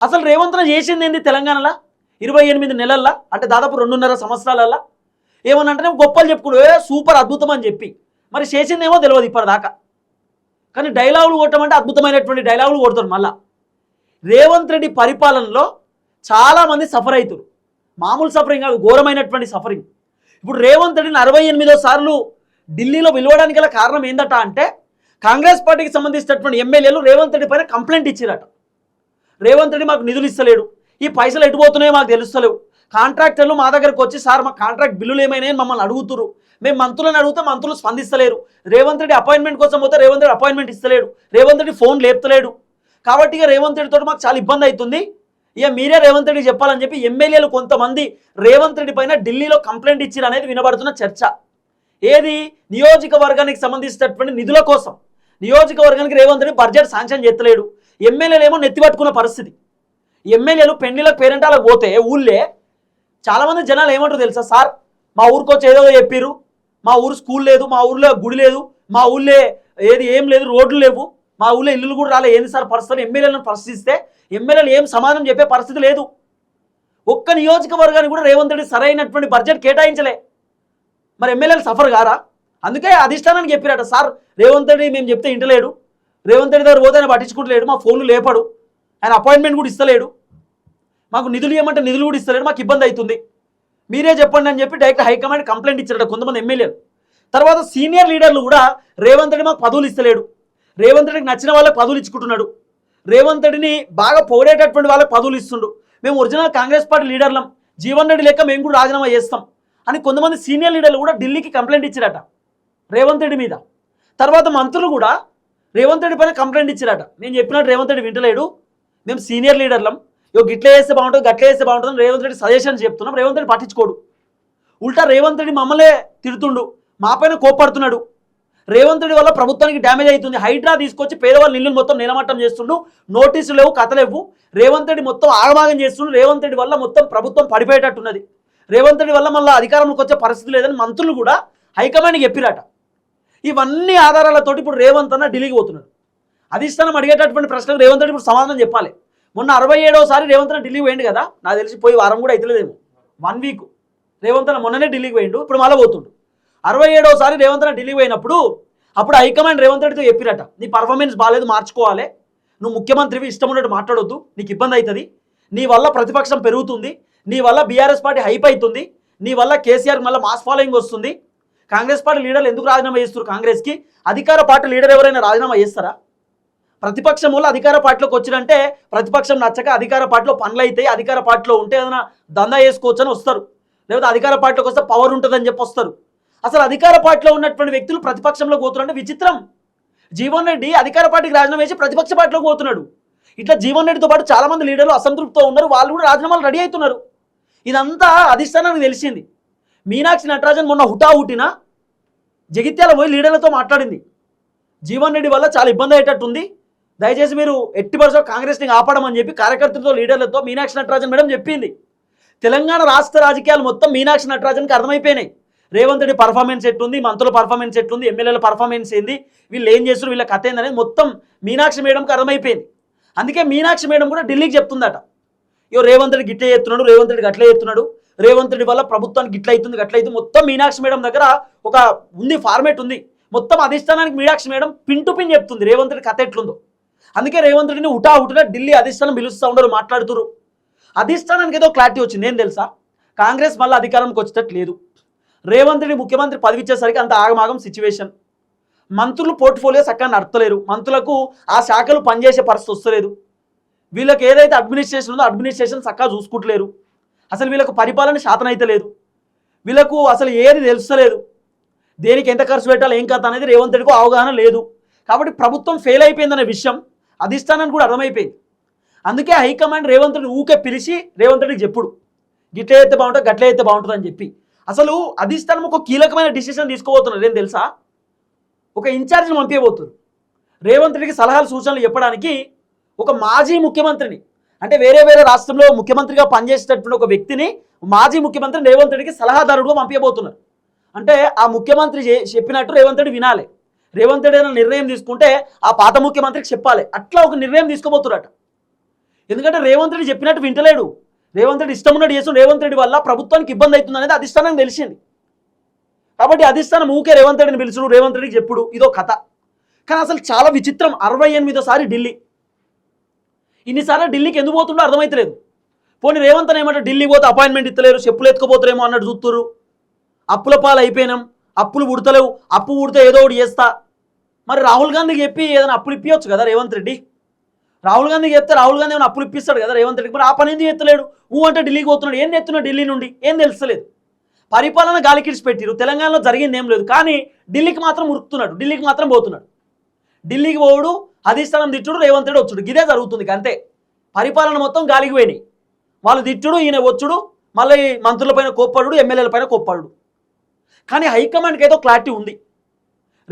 అసలు రేవంత్ రెడ్డి చేసింది ఏంది తెలంగాణలో 28 నెలల్లో, అంటే దాదాపు 2.5 సంవత్సరాలలో ఏమనంటే గొప్పలు చెప్పుకోడు సూపర్ అద్భుతం అని చెప్పి, మరి చేసిందేమో తెలియదు ఇప్పటిదాకా. కానీ డైలాగులు కొట్టమంటే అద్భుతమైనటువంటి డైలాగులు కొడతారు. మళ్ళా రేవంత్ రెడ్డి పరిపాలనలో చాలామంది సఫర్ అవుతారు. మామూలు సఫరింగ్ కాదు, ఘోరమైనటువంటి సఫరింగ్. ఇప్పుడు రేవంత్ రెడ్డిని 68వ సార్లు ఢిల్లీలో పిలవడానికి గల కారణం ఏందట అంటే, కాంగ్రెస్ పార్టీకి సంబంధించినటువంటి ఎమ్మెల్యేలు రేవంత్ రెడ్డి పైన కంప్లైంట్ ఇచ్చిరట. రేవంత్ రెడ్డి మాకు నిధులు ఇస్తలేడు, ఈ పైసలు ఎటుపోతున్నాయో మాకు తెలుస్తలేవు, కాంట్రాక్టర్లు మా దగ్గరకు వచ్చి సార్ మా కాంట్రాక్ట్ బిల్లులు ఏమైనాయని మమ్మల్ని అడుగుతురు, మేము మంత్రులను అడిగితే మంత్రులు స్పందిస్తలేరు, రేవంత్ రెడ్డి అపాయింట్మెంట్ కోసం పోతే రేవంత్ రెడ్డి అపాయింట్మెంట్ ఇస్తలేడు, రేవంత్ రెడ్డి ఫోన్ లేపుతలేడు. కాబట్టి ఇక రేవంత్ రెడ్డితో మాకు చాలా ఇబ్బంది అవుతుంది, ఇక మీరే రేవంత్ రెడ్డి చెప్పాలని చెప్పి ఎమ్మెల్యేలు కొంతమంది రేవంత్ రెడ్డి పైన ఢిల్లీలో కంప్లైంట్ ఇచ్చారు అనేది వినబడుతున్న చర్చ. ఏది నియోజకవర్గానికి సంబంధించినటువంటి నిధుల కోసం నియోజకవర్గానికి రేవంత్ రెడ్డి బడ్జెట్ శాంక్షన్ చేస్తలేడు, ఎమ్మెల్యేలు ఏమో నెత్తిపట్టుకున్న పరిస్థితి. ఎమ్మెల్యేలు పెళ్లిలకు పేరెంటాలకు పోతే ఊళ్ళే చాలామంది జనాలు ఏమంటారు తెలుసా, సార్ మా ఊరికి వచ్చి ఏదో చెప్పారు, మా ఊరు స్కూల్ లేదు, మా ఊర్లో గుడి లేదు, మా ఊళ్ళో ఏం లేదు, రోడ్లు లేవు, మా ఊళ్ళో ఇల్లులు కూడా రాలే, ఏంది సార్ పరిస్థితి. ఎమ్మెల్యేలను ప్రశ్నిస్తే ఎమ్మెల్యేలు ఏం సమాధానం చెప్పే పరిస్థితి లేదు. ఒక్క నియోజకవర్గానికి కూడా రేవంత్ రెడ్డి సరైనటువంటి బడ్జెట్ కేటాయించలే. మరి ఎమ్మెల్యేలు సఫర్ కారా? అందుకే అధిష్టానానికి చెప్పారట, సార్ రేవంత్ రెడ్డి మేము చెప్తే ఇంటలేడు, రేవంత్ రెడ్డి దగ్గర పోతే ఆయన పట్టించుకుంటలేడు, మా ఫోన్లు లేపడు, ఆయన అపాయింట్మెంట్ కూడా ఇస్తలేడు, మాకు నిధులు ఇవ్వమంటే నిధులు కూడా ఇస్తలేడు, మాకు ఇబ్బంది అవుతుంది, మీరే చెప్పండి అని చెప్పి డైరెక్ట్ హైకమాండ్ కంప్లైంట్ ఇచ్చారట కొంతమంది ఎమ్మెల్యేలు. తర్వాత సీనియర్ లీడర్లు కూడా రేవంత్ రెడ్డి మాకు పదవులు ఇస్తలేడు, రేవంత్ రెడ్డికి నచ్చిన వాళ్ళకి పదవులు ఇచ్చుకుంటున్నాడు, రేవంత్ రెడ్డిని బాగా పొగిడేటటువంటి వాళ్ళకి పదవులు ఇస్తుండు, మేము ఒరిజినల్ కాంగ్రెస్ పార్టీ లీడర్లం, జీవన్ రెడ్డి లెక్క మేము కూడా రాజీనామా చేస్తాం అని కొంతమంది సీనియర్ లీడర్లు కూడా ఢిల్లీకి కంప్లైంట్ ఇచ్చారట రేవంత్ రెడ్డి మీద. తర్వాత మంత్రులు కూడా రేవంత్ రెడ్డి పైన కంప్లైంట్ ఇచ్చారట, నేను చెప్పినట్టు రేవంత్ రెడ్డి వింటలేడు, మేము సీనియర్ లీడర్లం, గిట్లా చేస్తే బాగుంటుంది గట్లా చేస్తే బాగుంటుంది రేవంత్ రెడ్డి సజెషన్ చెప్తున్నాం, రేవంత్ రెడ్డి పట్టించుకోడు, ఉల్టా రేవంత్ రెడ్డి మమ్మల్నే తిడుతుండు, మా పైన కోప్పడుతున్నాడు, రేవంత్ రెడ్డి వల్ల ప్రభుత్వానికి డ్యామేజ్ అవుతుంది, హైడ్రా తీసుకొచ్చి పేదవాళ్ళ ఇల్లు మొత్తం నిలమట్టం చేస్తుండు, నోటీసులు లేవు, కథలేవు, రేవంత్ రెడ్డి మొత్తం ఆగమాగం చేస్తుండు, రేవంత్ రెడ్డి వల్ల మొత్తం ప్రభుత్వం పడిపోయేటట్టున్నది, రేవంత్ రెడ్డి వల్ల మళ్ళీ అధికారంలోకి వచ్చే పరిస్థితి లేదని మంత్రులు కూడా హైకమాండ్కి చెప్పిరట. ఇవన్నీ ఆధారాలతోటి ఇప్పుడు రేవంత్ అన్న ఢిల్లీకి పోతున్నాడు. అధిష్టానం అడిగేటటువంటి ప్రశ్నలకు రేవంత్ రెడ్డి ఇప్పుడు సమాధానం చెప్పాలి. మొన్న 67వ సారి రేవంత్ రెడ్డి ఢిల్లీకి పోయిండు కదా, నాకు తెలిసి పోయి వారం కూడా అవుతలేదేమో, 1 వీక్ రేవంత్ అన్న మొన్ననే ఢిల్లీకి పోయిండు, ఇప్పుడు మళ్ళీ పోతుండు. 67వ సారి రేవంత్ రెడ్డి ఢిల్లీకి పోయినప్పుడు అప్పుడు హైకమాండ్ రేవంత్ రెడ్డితో చెప్పిరట, నీ పర్ఫార్మెన్స్ బాగాలేదు, మార్చుకోవాలి, నువ్వు ముఖ్యమంత్రివి, ఇష్టం ఉన్నట్టు మాట్లాడొద్దు, నీకు ఇబ్బంది అవుతుంది, నీ వల్ల ప్రతిపక్షం పెరుగుతుంది, నీ వల్ల బీఆర్ఎస్ పార్టీ హైప్ అవుతుంది, నీ వల్ల కేసీఆర్కి మళ్ళీ మాస్ ఫాలోయింగ్ వస్తుంది, కాంగ్రెస్ పార్టీ లీడర్లు ఎందుకు రాజీనామా చేస్తారు కాంగ్రెస్కి, అధికార పార్టీ లీడర్ ఎవరైనా రాజీనామా చేస్తారా? ప్రతిపక్షం వల్ల అధికార పార్టీలోకి వచ్చినంటే ప్రతిపక్షం నచ్చక అధికార పార్టీలో పనులు అయితే అధికార పార్టీలో ఉంటే ఏదైనా దందా చేసుకోవచ్చు అని వస్తారు, లేకపోతే అధికార పార్టీలోకి వస్తే పవర్ ఉంటుందని చెప్పి వస్తారు. అసలు అధికార పార్టీలో ఉన్నటువంటి వ్యక్తులు ప్రతిపక్షంలో పోతున్నారంటే విచిత్రం. జీవన్ రెడ్డి అధికార పార్టీకి రాజీనామా చేసి ప్రతిపక్ష పార్టీలోకి పోతున్నాడు. ఇట్లా జీవన్ రెడ్డితో పాటు చాలామంది లీడర్లు అసంతృప్తితో ఉన్నారు, వాళ్ళు కూడా రాజీనామాలు రెడీ అవుతున్నారు. ఇదంతా అధిష్టానానికి తెలిసింది. మీనాక్షి నటరాజన్ మొన్న హుటాహుటిన జగిత్యాల పోయి లీడర్లతో మాట్లాడింది, జీవన్ రెడ్డి వల్ల చాలా ఇబ్బంది అయ్యేటట్టుంది, దయచేసి మీరు ఎట్టి పరిస్థితుల్లో కాంగ్రెస్ని ఆపడమని చెప్పి కార్యకర్తలతో లీడర్లతో మీనాక్షి నటరాజన్ మేడం చెప్పింది. తెలంగాణ రాష్ట్ర రాజకీయాలు మొత్తం మీనాక్షి నటరాజన్కి అర్థమైపోయినాయి. రేవంత్ రెడ్డి పర్ఫార్మెన్స్ ఎట్లుంది, మంత్రుల పర్ఫార్మెన్స్ ఎట్లుంది, ఎమ్మెల్యేల పర్ఫార్మెన్స్ ఏంది, వీళ్ళు ఏం చేస్తారు, వీళ్ళ కథ ఏందనేది మొత్తం మీనాక్షి మేడంకి అర్థమైపోయింది. అందుకే మీనాక్షి మేడం కూడా ఢిల్లీకి చెప్తుందట, ఇయో రేవంత్ రెడ్డి గిట్లే చేస్తున్నాడు, రేవంత్ రెడ్డి గట్లే చేస్తున్నాడు, రేవంత్ రెడ్డి వల్ల ప్రభుత్వానికి గిట్ల అవుతుంది గట్ల అవుతుంది, మొత్తం మీనాక్షి మేడం దగ్గర ఒక ఉంది ఫార్మేట్ ఉంది, మొత్తం అధిష్టానానికి Meenakshi madam pin to pin చెప్తుంది రేవంత్ రెడ్డి కథ ఎట్లుందో. అందుకే రేవంత్ రెడ్డిని హుటాహుటిన ఢిల్లీ అధిష్టానం పిలుస్తూ ఉండరు, మాట్లాడుతున్నారు. అధిష్టానానికి ఏదో క్లారిటీ వచ్చింది, ఏం తెలుసా, కాంగ్రెస్ మళ్ళీ అధికారంకి వచ్చేటట్టు లేదు, రేవంత్ రెడ్డి ముఖ్యమంత్రి పదవి ఇచ్చేసరికి అంత ఆగమాగం సిచ్యువేషన్, మంత్రులు పోర్ట్ఫోలియో చక్కగా నడతలేరు, మంత్రులకు ఆ శాఖలు పనిచేసే పరిస్థితి వస్తలేదు, వీళ్ళకి ఏదైతే అడ్మినిస్ట్రేషన్ ఉందో అడ్మినిస్ట్రేషన్ చక్కగా చూసుకుంటలేరు, అసలు వీళ్ళకు పరిపాలన శాతం అయితే లేదు, వీళ్ళకు అసలు ఏది తెలుస్తలేదు, దేనికి ఎంత ఖర్చు పెట్టాలి ఏం కథ అనేది రేవంత్ రెడ్డికి అవగాహన లేదు. కాబట్టి ప్రభుత్వం ఫెయిల్ అయిపోయిందనే విషయం అధిష్టానానికి కూడా అర్థమైపోయింది. అందుకే హైకమాండ్ రేవంత్ రెడ్డి ఊకే పిలిచి రేవంత్ రెడ్డికి చెప్పుడు, గిట్ల అయితే బాగుంటుంది గట్ల అయితే బాగుంటుంది అని చెప్పి. అసలు అధిష్టానం ఒక కీలకమైన డిసిషన్ తీసుకోబోతున్నారు, ఏం తెలుసా, ఒక ఇన్ఛార్జిని పంపించబోతున్నారు రేవంత్ రెడ్డికి సలహాలు సూచనలు చెప్పడానికి. ఒక మాజీ ముఖ్యమంత్రిని, అంటే వేరే వేరే రాష్ట్రంలో ముఖ్యమంత్రిగా పనిచేసేటటువంటి ఒక వ్యక్తిని మాజీ ముఖ్యమంత్రి రేవంత్ రెడ్డికి సలహాదారుడుగా పంపించబోతున్నారు. అంటే ఆ ముఖ్యమంత్రి చెప్పినట్టు రేవంత్ రెడ్డి వినాలి, రేవంత్ రెడ్డి ఏదైనా నిర్ణయం తీసుకుంటే ఆ పాత ముఖ్యమంత్రికి చెప్పాలి, అట్లా ఒక నిర్ణయం తీసుకోబోతున్నారట. ఎందుకంటే రేవంత్ రెడ్డి చెప్పినట్టు వింటలేడు. రేవంత్ రెడ్డి ఇష్టం ఉన్నట్టు చేసిన రేవంత్ రెడ్డి వల్ల ప్రభుత్వానికి ఇబ్బంది అవుతుంది అనేది అధిష్టానం తెలిసింది. కాబట్టి అధిష్టానం ఊకే రేవంత్ రెడ్డిని పిలుచుడు, రేవంత్ రెడ్డికి చెప్పుడు, ఇదో కథ. కానీ అసలు చాలా విచిత్రం, 68వ ఢిల్లీ. ఇన్నిసార్లు ఢిల్లీకి ఎందుకు పోతుండో అర్థమైతలేదు. పోనీ రేవంత్ ఏమంటే ఢిల్లీకి పోతే అపాయింట్మెంట్ ఇస్తలేరు, చెప్పులు ఎత్తుకుపోతారేమో అన్నట్టు చూస్తున్నారు. అప్పుల పాలు అయిపోయినాం, అప్పులు పుడతలేవు, అప్పు పుడితే ఏదో ఒకటి చేస్తా. మరి రాహుల్ గాంధీకి చెప్పి ఏదైనా అప్పులు ఇప్పించచ్చు కదా రేవంత్ రెడ్డి. రాహుల్ గాంధీకి చెప్తే రాహుల్ గాంధీ ఏమైనా అప్పులు ఇప్పిస్తాడు కదా రేవంత్ రెడ్డికి. మరి ఆ పని ఎందుకు ఎత్తలేడు? అంటే ఢిల్లీకి పోతున్నాడు. ఏం ఎత్తున్నాడు ఢిల్లీ నుండి? ఏం తెలుస్తలేదు. పరిపాలన గాలికిడిచి పెట్టిరు, తెలంగాణలో జరిగింది ఏం లేదు. కానీ ఢిల్లీకి మాత్రం ఉరుకుతున్నాడు, ఢిల్లీకి మాత్రం పోతున్నాడు. ఢిల్లీకి పోవుడు, అధిష్టానం తిట్టుడు, రేవంత్ రెడ్డి వచ్చుడు, ఇదే జరుగుతుంది. అంతే, పరిపాలన మొత్తం గాలికి పోయినాయి. వాళ్ళు తిట్టుడు, ఈయన వచ్చుడు, మళ్ళీ మంత్రుల పైన కోప్పడు, ఎమ్మెల్యేల పైన కోప్పడు. కానీ హైకమాండ్కి ఏదో క్లారిటీ ఉంది,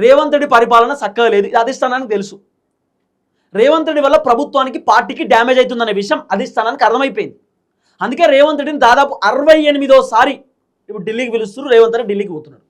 రేవంత్ రెడ్డి పరిపాలన చక్కగా లేదు, ఇది అధిష్టానానికి తెలుసు. రేవంత్ రెడ్డి వల్ల ప్రభుత్వానికి, పార్టీకి డ్యామేజ్ అవుతుందనే విషయం అధిష్టానానికి అర్థమైపోయింది. అందుకే రేవంత్ రెడ్డిని దాదాపు 68వ సారి ఇప్పుడు ఢిల్లీకి పిలుస్తున్నారు. రేవంత్ రెడ్డి ఢిల్లీకి పోతున్నాడు.